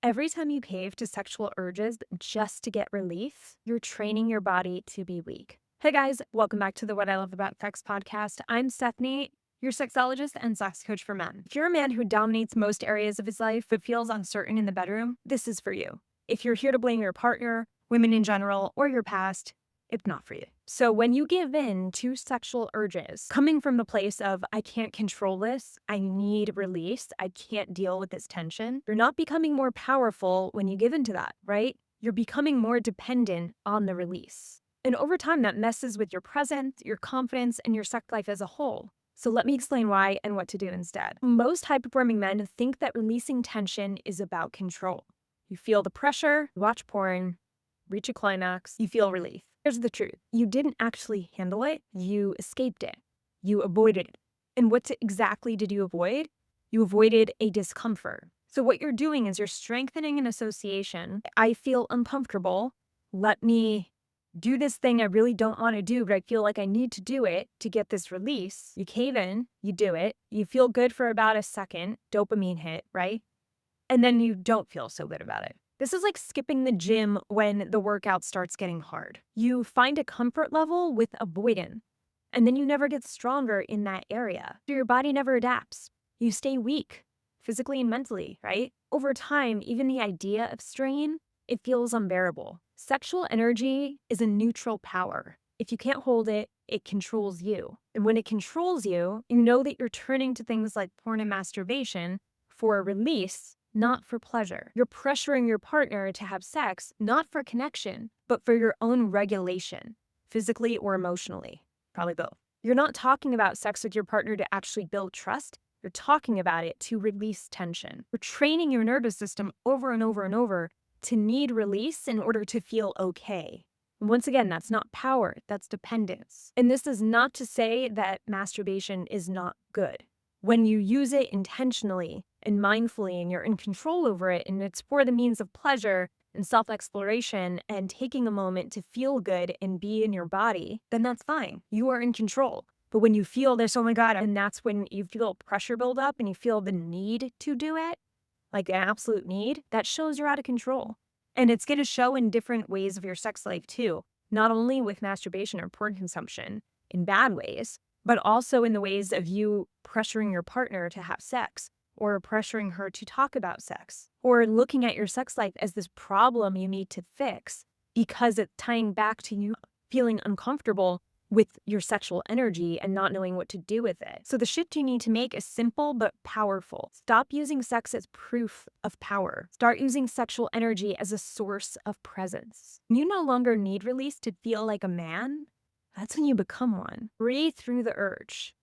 Every time you cave to sexual urges just to get relief, you're training your body to be weak. Hey guys, welcome back to the What I Love About Sex podcast. I'm Stephanie, your sexologist and sex coach for men. If you're a man who dominates most areas of his life but feels uncertain in the bedroom, this is for you. If you're here to blame your partner, women in general, or your past, it's not for you. So when you give in to sexual urges, coming from the place of, I can't control this, I need release, I can't deal with this tension, you're not becoming more powerful when you give into that, right? You're becoming more dependent on the release. And over time, that messes with your presence, your confidence, and your sex life as a whole. So let me explain why and what to do instead. Most high-performing men think that releasing tension is about control. You feel the pressure, watch porn, reach a climax, you feel relief. Here's the truth. You didn't actually handle it. You escaped it. You avoided it. And what exactly did you avoid? You avoided a discomfort. So what you're doing is you're strengthening an association. I feel uncomfortable. Let me do this thing I really don't want to do, but I feel like I need to do it to get this release. You cave in, you do it. You feel good for about a second, dopamine hit, right? And then you don't feel so good about it. This is like skipping the gym when the workout starts getting hard. You find a comfort level with avoidance, and then you never get stronger in that area. So your body never adapts. You stay weak, physically and mentally, right? Over time, even the idea of strain, it feels unbearable. Sexual energy is a neutral power. If you can't hold it, it controls you. And when it controls you, you know that you're turning to things like porn and masturbation for a release, not for pleasure. You're pressuring your partner to have sex, not for connection, but for your own regulation, physically or emotionally. Probably both. You're not talking about sex with your partner to actually build trust. You're talking about it to release tension. You're training your nervous system over and over and over to need release in order to feel okay. And once again, that's not power, that's dependence. And this is not to say that masturbation is not good. When you use it intentionally and mindfully and you're in control over it and it's for the means of pleasure and self-exploration and taking a moment to feel good and be in your body, then that's fine. You are in control. But when you feel this, oh my God, and that's when you feel pressure build up and you feel the need to do it, like an absolute need, that shows you're out of control. And it's going to show in different ways of your sex life too, not only with masturbation or porn consumption in bad ways, but also in the ways of you pressuring your partner to have sex or pressuring her to talk about sex or looking at your sex life as this problem you need to fix because it's tying back to you feeling uncomfortable with your sexual energy and not knowing what to do with it. So the shift you need to make is simple but powerful. Stop using sex as proof of power. Start using sexual energy as a source of presence. You no longer need release to feel like a man. That's when you become one. Breathe through the urge.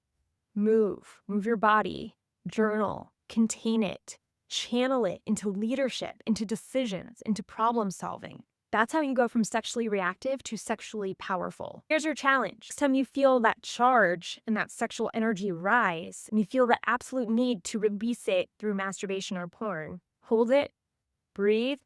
Move your body, journal, contain it, channel it into leadership, into decisions, into problem solving. That's how you go from sexually reactive to sexually powerful. Here's your challenge. Next time you feel that charge and that sexual energy rise, and you feel that absolute need to release it through masturbation or porn, hold it, breathe,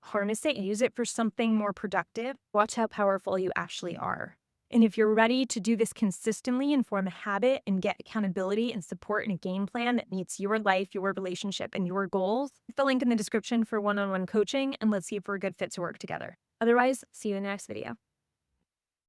harness it, use it for something more productive. Watch how powerful you actually are. And if you're ready to do this consistently and form a habit and get accountability and support and a game plan that meets your life, your relationship, and your goals, hit the link in the description for one-on-one coaching and let's see if we're a good fit to work together. Otherwise, see you in the next video.